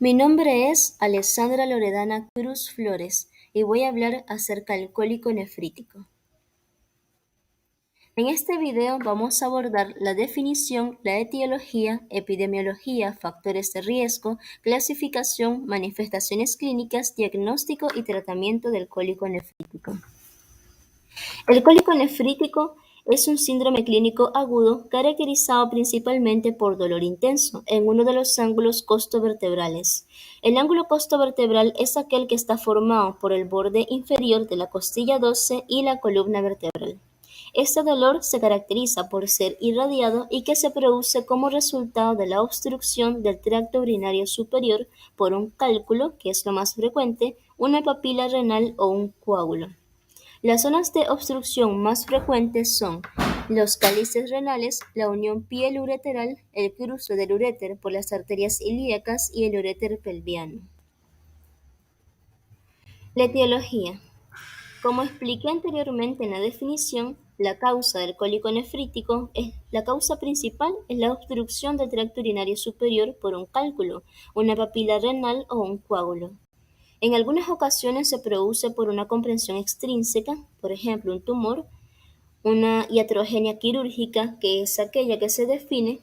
Mi nombre es Alessandra Loredana Cruz Flores y voy a hablar acerca del cólico nefrítico. En este video vamos a abordar la definición, la etiología, epidemiología, factores de riesgo, clasificación, manifestaciones clínicas, diagnóstico y tratamiento del cólico nefrítico. El cólico nefrítico es un síndrome clínico agudo caracterizado principalmente por dolor intenso en uno de los ángulos costovertebrales. El ángulo costovertebral es aquel que está formado por el borde inferior de la costilla 12 y la columna vertebral. Este dolor se caracteriza por ser irradiado y que se produce como resultado de la obstrucción del tracto urinario superior por un cálculo, que es lo más frecuente, una papila renal o un coágulo. Las zonas de obstrucción más frecuentes son los cálices renales, la unión piel-ureteral, el cruce del uréter por las arterias ilíacas y el uréter pelviano. La etiología. Como expliqué anteriormente en la definición, la causa del cólico nefrítico la causa principal es la obstrucción del tracto urinario superior por un cálculo, una papila renal o un coágulo. En algunas ocasiones se produce por una comprensión extrínseca, por ejemplo, un tumor, una iatrogenia quirúrgica, que es aquella que se define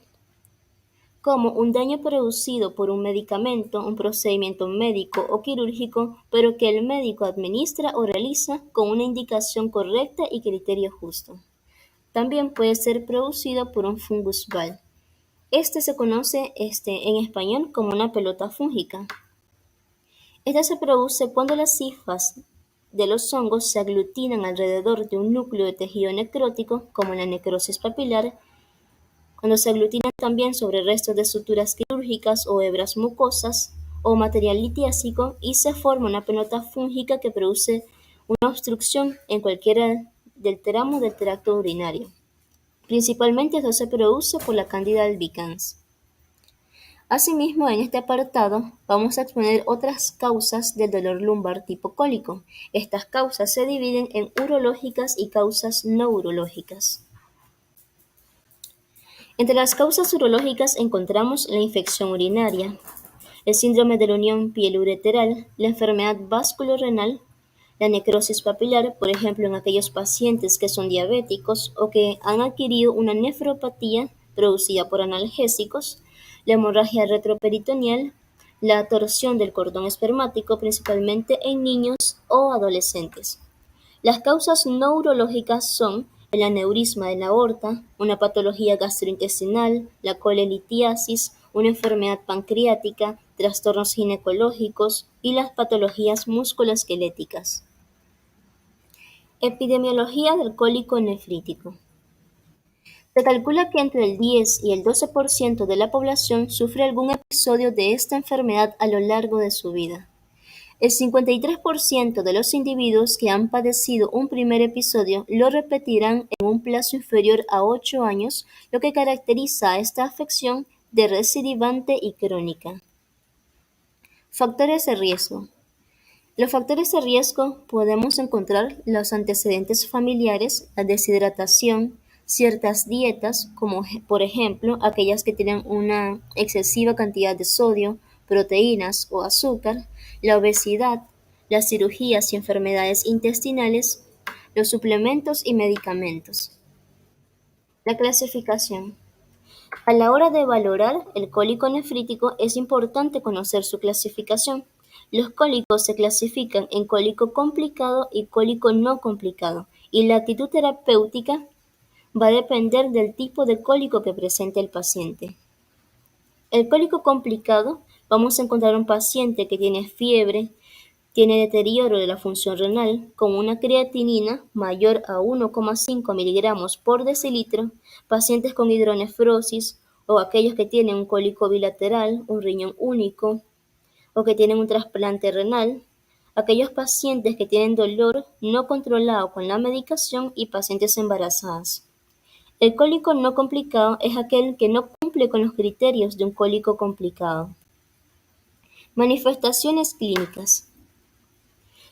como un daño producido por un medicamento, un procedimiento médico o quirúrgico, pero que el médico administra o realiza con una indicación correcta y criterio justo. También puede ser producido por un fungus val. Este se conoce en español como una pelota fúngica. Esta se produce cuando las hifas de los hongos se aglutinan alrededor de un núcleo de tejido necrótico, como en la necrosis papilar, cuando se aglutinan también sobre restos de suturas quirúrgicas o hebras mucosas o material litiásico y se forma una pelota fúngica que produce una obstrucción en cualquiera del tramo del tracto urinario. Principalmente esto se produce por la Candida albicans. Asimismo, en este apartado vamos a exponer otras causas del dolor lumbar tipo cólico. Estas causas se dividen en urológicas y causas no urológicas. Entre las causas urológicas encontramos la infección urinaria, el síndrome de la unión piel-ureteral, la enfermedad vasculorenal, la necrosis papilar, por ejemplo en aquellos pacientes que son diabéticos o que han adquirido una nefropatía producida por analgésicos, la hemorragia retroperitoneal, la torsión del cordón espermático, principalmente en niños o adolescentes. Las causas no urológicas son el aneurisma de la aorta, una patología gastrointestinal, la colelitiasis, una enfermedad pancreática, trastornos ginecológicos y las patologías musculoesqueléticas. Epidemiología del cólico nefrítico. Se calcula que entre el 10 y el 12% de la población sufre algún episodio de esta enfermedad a lo largo de su vida. El 53% de los individuos que han padecido un primer episodio lo repetirán en un plazo inferior a 8 años, lo que caracteriza a esta afección de recidivante y crónica. Factores de riesgo. Los factores de riesgo podemos encontrar los antecedentes familiares, la deshidratación, ciertas dietas, como por ejemplo aquellas que tienen una excesiva cantidad de sodio, proteínas o azúcar, la obesidad, las cirugías y enfermedades intestinales, los suplementos y medicamentos. La clasificación. A la hora de valorar el cólico nefrítico es importante conocer su clasificación. Los cólicos se clasifican en cólico complicado y cólico no complicado, y la actitud terapéutica va a depender del tipo de cólico que presente el paciente. El cólico complicado, vamos a encontrar un paciente que tiene fiebre, tiene deterioro de la función renal con una creatinina mayor a 1,5 miligramos por decilitro, pacientes con hidronefrosis o aquellos que tienen un cólico bilateral, un riñón único o que tienen un trasplante renal, aquellos pacientes que tienen dolor no controlado con la medicación y pacientes embarazadas. El cólico no complicado es aquel que no cumple con los criterios de un cólico complicado. Manifestaciones clínicas.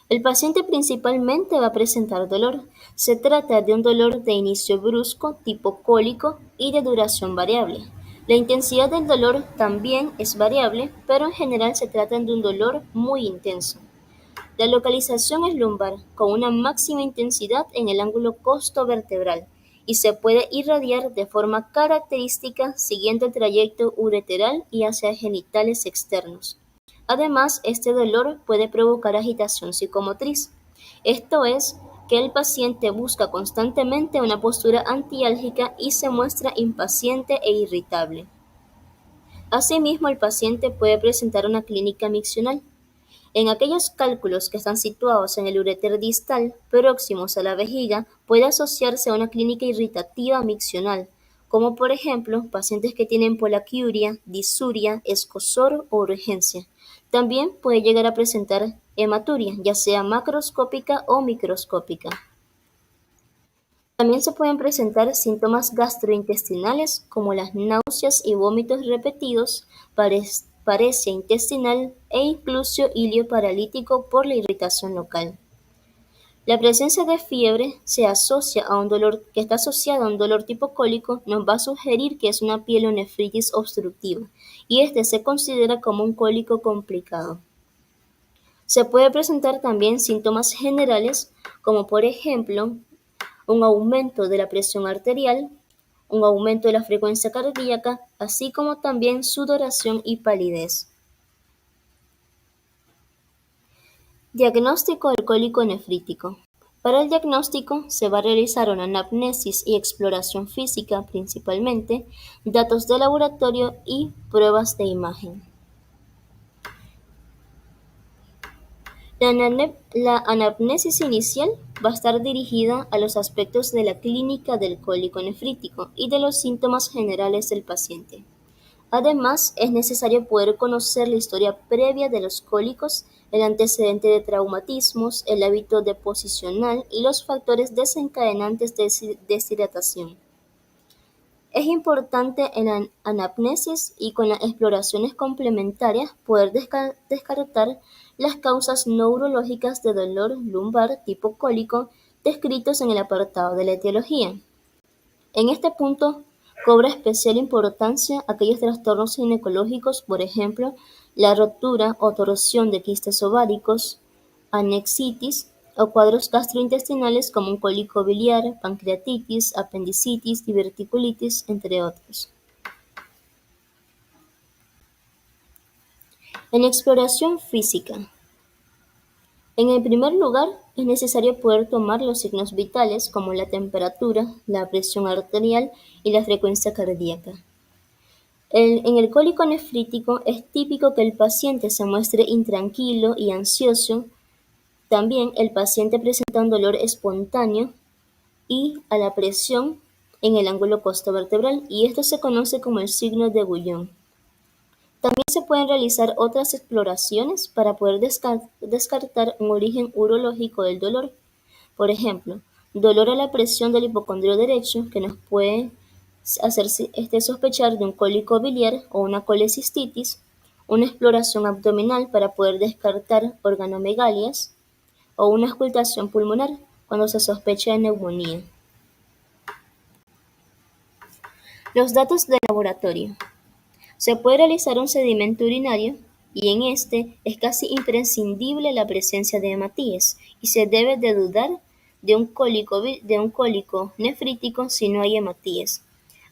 El paciente principalmente va a presentar dolor. Se trata de un dolor de inicio brusco, tipo cólico y de duración variable. La intensidad del dolor también es variable, pero en general se trata de un dolor muy intenso. La localización es lumbar, con una máxima intensidad en el ángulo costovertebral, y se puede irradiar de forma característica siguiendo el trayecto ureteral y hacia genitales externos. Además, este dolor puede provocar agitación psicomotriz. Esto es, que el paciente busca constantemente una postura antiálgica y se muestra impaciente e irritable. Asimismo, el paciente puede presentar una clínica miccional. En aquellos cálculos que están situados en el uréter distal, próximos a la vejiga, puede asociarse a una clínica irritativa miccional, como por ejemplo pacientes que tienen polaquiuria, disuria, escozor o urgencia. También puede llegar a presentar hematuria, ya sea macroscópica o microscópica. También se pueden presentar síntomas gastrointestinales como las náuseas y vómitos repetidos, paresia intestinal e incluso ilio paralítico por la irritación local. La presencia de fiebre se asocia a un dolor que está asociado a un dolor tipo cólico, nos va a sugerir que es una pielonefritis obstructiva y este se considera como un cólico complicado. Se puede presentar también síntomas generales como por ejemplo un aumento de la presión arterial, un aumento de la frecuencia cardíaca, así como también sudoración y palidez. Diagnóstico del cólico nefrítico. Para el diagnóstico se va a realizar una anamnesis y exploración física principalmente, datos de laboratorio y pruebas de imagen. La anamnesis inicial va a estar dirigida a los aspectos de la clínica del cólico nefrítico y de los síntomas generales del paciente. Además, es necesario poder conocer la historia previa de los cólicos, el antecedente de traumatismos, el hábito deposicional y los factores desencadenantes de deshidratación. Es importante en la anamnesis y con las exploraciones complementarias poder descartar las causas neurológicas de dolor lumbar tipo cólico descritos en el apartado de la etiología. En este punto cobra especial importancia aquellos trastornos ginecológicos, por ejemplo, la rotura o torsión de quistes ováricos, anexitis o cuadros gastrointestinales como un cólico biliar, pancreatitis, apendicitis, diverticulitis, entre otros. En exploración física. En el primer lugar, es necesario poder tomar los signos vitales como la temperatura, la presión arterial y la frecuencia cardíaca. En el cólico nefrítico es típico que el paciente se muestre intranquilo y ansioso. También el paciente presenta un dolor espontáneo y a la presión en el ángulo costovertebral, y esto se conoce como el signo de Guyon. También se pueden realizar otras exploraciones para poder descartar un origen urológico del dolor. Por ejemplo, dolor a la presión del hipocondrio derecho, que nos puede hacer sospechar de un cólico biliar o una colecistitis, una exploración abdominal para poder descartar organomegalias o una auscultación pulmonar cuando se sospecha de neumonía. Los datos de laboratorio. Se puede realizar un sedimento urinario y en este es casi imprescindible la presencia de hematíes y se debe de dudar de un cólico nefrítico si no hay hematíes.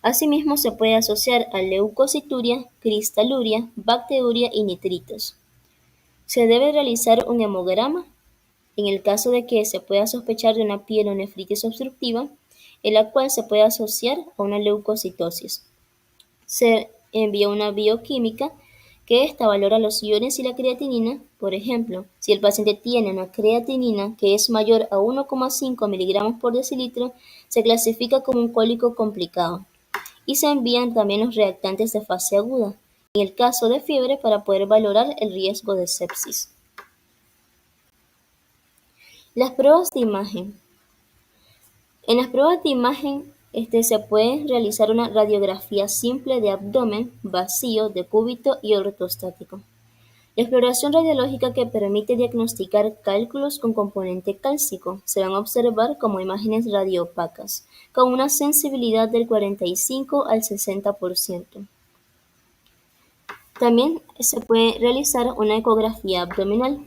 Asimismo se puede asociar a leucocituria, cristaluria, bacteriuria y nitritos. Se debe realizar un hemograma en el caso de que se pueda sospechar de una pielonefritis obstructiva, en la cual se puede asociar a una leucocitosis. Se envía una bioquímica que esta valora los iones y la creatinina. Por ejemplo, si el paciente tiene una creatinina que es mayor a 1,5 miligramos por decilitro, se clasifica como un cólico complicado. Y se envían también los reactantes de fase aguda, en el caso de fiebre para poder valorar el riesgo de sepsis. Las pruebas de imagen. En las pruebas de imagen se puede realizar una radiografía simple de abdomen, vacío, decúbito y ortostático. La exploración radiológica que permite diagnosticar cálculos con componente cálcico se van a observar como imágenes radioopacas, con una sensibilidad del 45 al 60%. También se puede realizar una ecografía abdominal.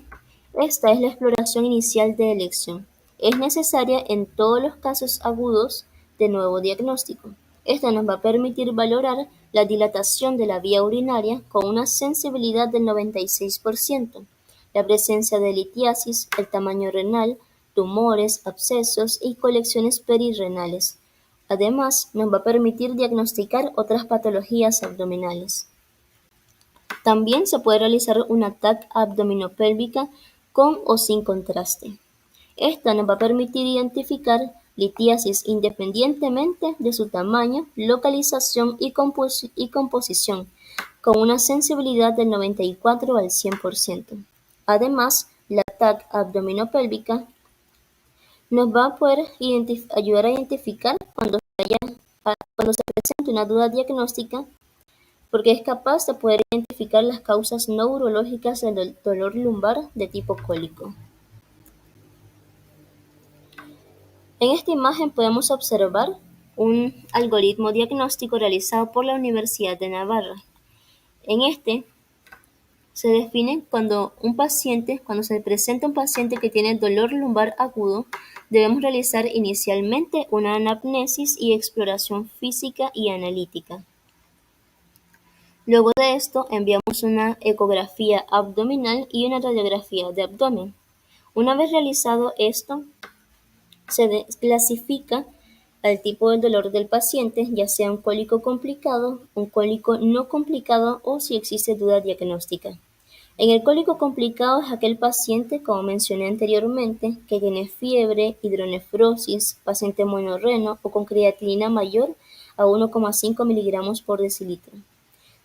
Esta es la exploración inicial de elección. Es necesaria en todos los casos agudos de nuevo diagnóstico. Esta nos va a permitir valorar la dilatación de la vía urinaria con una sensibilidad del 96%, la presencia de litiasis, el tamaño renal, tumores, abscesos y colecciones perirrenales. Además, nos va a permitir diagnosticar otras patologías abdominales. También se puede realizar una TAC abdominopélvica con o sin contraste. Esta nos va a permitir identificar litiasis independientemente de su tamaño, localización y composición, con una sensibilidad del 94 al 100%. Además, la TAC abdominopélvica nos va a poder ayudar a identificar cuando se presente una duda diagnóstica, porque es capaz de poder identificar las causas no urológicas del dolor lumbar de tipo cólico. En esta imagen podemos observar un algoritmo diagnóstico realizado por la Universidad de Navarra. En este se define cuando se presenta un paciente que tiene dolor lumbar agudo, debemos realizar inicialmente una anamnesis y exploración física y analítica. Luego de esto enviamos una ecografía abdominal y una radiografía de abdomen. Una vez realizado esto, se clasifica al tipo de dolor del paciente, ya sea un cólico complicado, un cólico no complicado o si existe duda diagnóstica. En el cólico complicado es aquel paciente, como mencioné anteriormente, que tiene fiebre, hidronefrosis, paciente monorreno o con creatinina mayor a 1,5 miligramos por decilitro.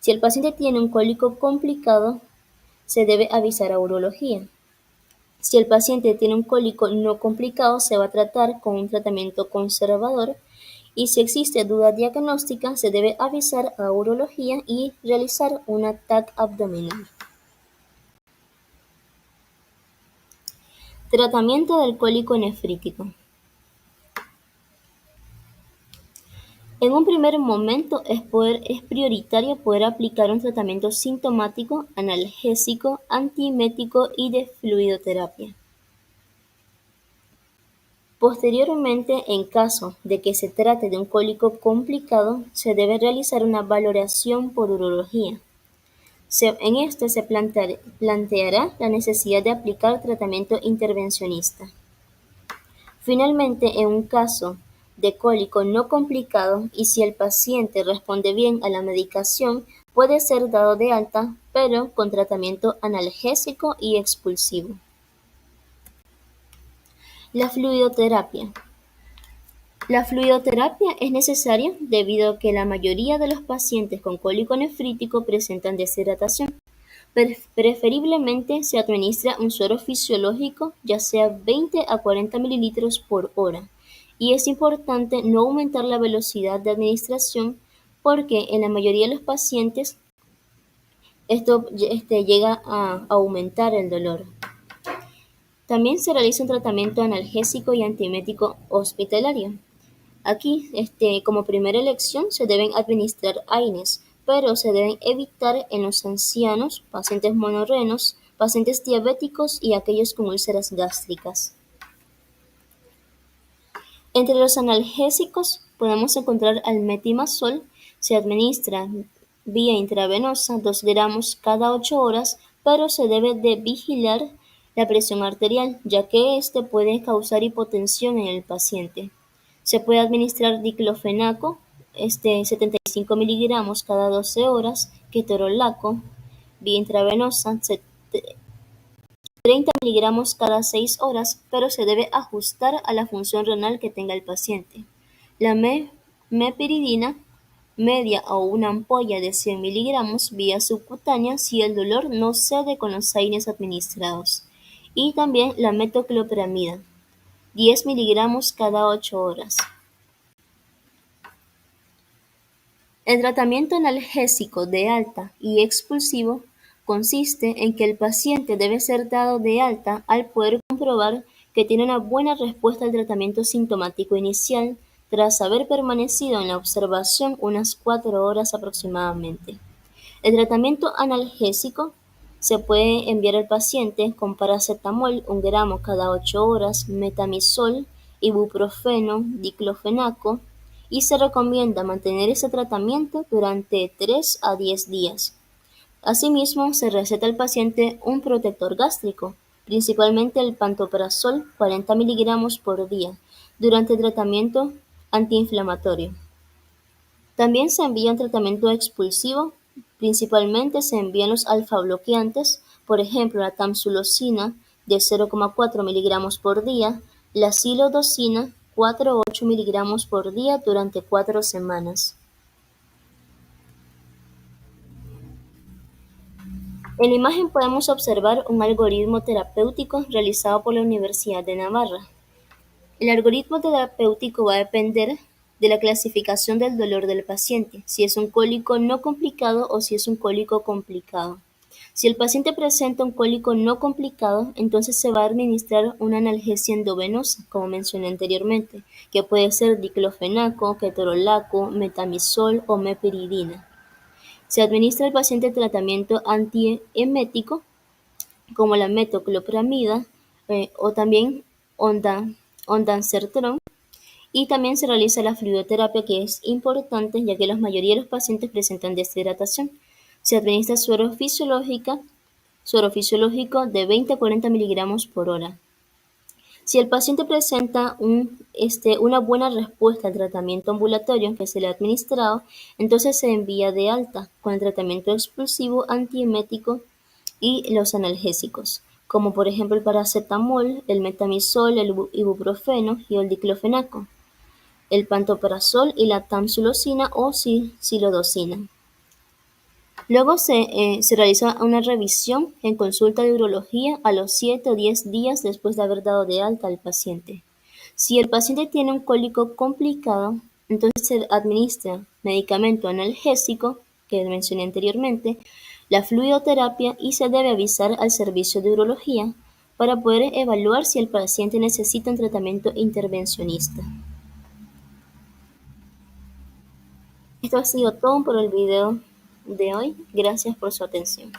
Si el paciente tiene un cólico complicado, se debe avisar a urología. Si el paciente tiene un cólico no complicado, se va a tratar con un tratamiento conservador y si existe duda diagnóstica, se debe avisar a urología y realizar una TAC abdominal. Tratamiento del cólico nefrítico. En un primer momento es prioritario poder aplicar un tratamiento sintomático, analgésico, antiemético y de fluidoterapia. Posteriormente, en caso de que se trate de un cólico complicado, se debe realizar una valoración por urología. En este se planteará la necesidad de aplicar tratamiento intervencionista. Finalmente, en un caso de cólico no complicado y si el paciente responde bien a la medicación, puede ser dado de alta, pero con tratamiento analgésico y expulsivo. La fluidoterapia. La fluidoterapia es necesaria debido a que la mayoría de los pacientes con cólico nefrítico presentan deshidratación. Preferiblemente se administra un suero fisiológico, ya sea 20 a 40 mililitros por hora, y es importante no aumentar la velocidad de administración porque en la mayoría de los pacientes esto llega a aumentar el dolor. También se realiza un tratamiento analgésico y antiemético hospitalario. Aquí, como primera elección, se deben administrar AINES, pero se deben evitar en los ancianos, pacientes monorrenos, pacientes diabéticos y aquellos con úlceras gástricas. Entre los analgésicos podemos encontrar al metimazol, se administra vía intravenosa 2 gramos cada 8 horas, pero se debe de vigilar la presión arterial, ya que este puede causar hipotensión en el paciente. Se puede administrar diclofenaco, 75 miligramos cada 12 horas, ketorolaco, vía intravenosa, 30 miligramos cada 6 horas, pero se debe ajustar a la función renal que tenga el paciente. La mepiridina media o una ampolla de 100 miligramos vía subcutánea si el dolor no cede con los AINES administrados. Y también la metoclopramida, 10 miligramos cada 8 horas. El tratamiento analgésico de alta y expulsivo consiste en que el paciente debe ser dado de alta al poder comprobar que tiene una buena respuesta al tratamiento sintomático inicial tras haber permanecido en la observación unas 4 horas aproximadamente. El tratamiento analgésico se puede enviar al paciente con paracetamol 1 gramo cada 8 horas, metamizol, ibuprofeno, diclofenaco, y se recomienda mantener ese tratamiento durante 3 a 10 días. Asimismo, se receta al paciente un protector gástrico, principalmente el pantoprazol 40 miligramos por día, durante el tratamiento antiinflamatorio. También se envía un tratamiento expulsivo, principalmente se envían los alfa-bloqueantes, por ejemplo la tamsulosina de 0,4 miligramos por día, la silodosina 4 o 8 miligramos por día durante 4 semanas. En la imagen podemos observar un algoritmo terapéutico realizado por la Universidad de Navarra. El algoritmo terapéutico va a depender de la clasificación del dolor del paciente, si es un cólico no complicado o si es un cólico complicado. Si el paciente presenta un cólico no complicado, entonces se va a administrar una analgesia endovenosa, como mencioné anteriormente, que puede ser diclofenaco, ketorolaco, metamizol o mepiridina. Se administra al paciente tratamiento antiemético como la metoclopramida o también ondansetron, y también se realiza la fluidoterapia, que es importante ya que la mayoría de los pacientes presentan deshidratación. Se administra suero fisiológico de 20 a 40 miligramos por hora. Si el paciente presenta una buena respuesta al tratamiento ambulatorio que se le ha administrado, entonces se envía de alta con el tratamiento expulsivo antiemético y los analgésicos, como por ejemplo el paracetamol, el metamizol, el ibuprofeno y el diclofenaco, el pantoprazol y la tamsulosina o silodosina. Luego se realiza una revisión en consulta de urología a los 7 o 10 días después de haber dado de alta al paciente. Si el paciente tiene un cólico complicado, entonces se administra medicamento analgésico, que mencioné anteriormente, la fluidoterapia, y se debe avisar al servicio de urología para poder evaluar si el paciente necesita un tratamiento intervencionista. Esto ha sido todo por el video de hoy. Gracias por su atención.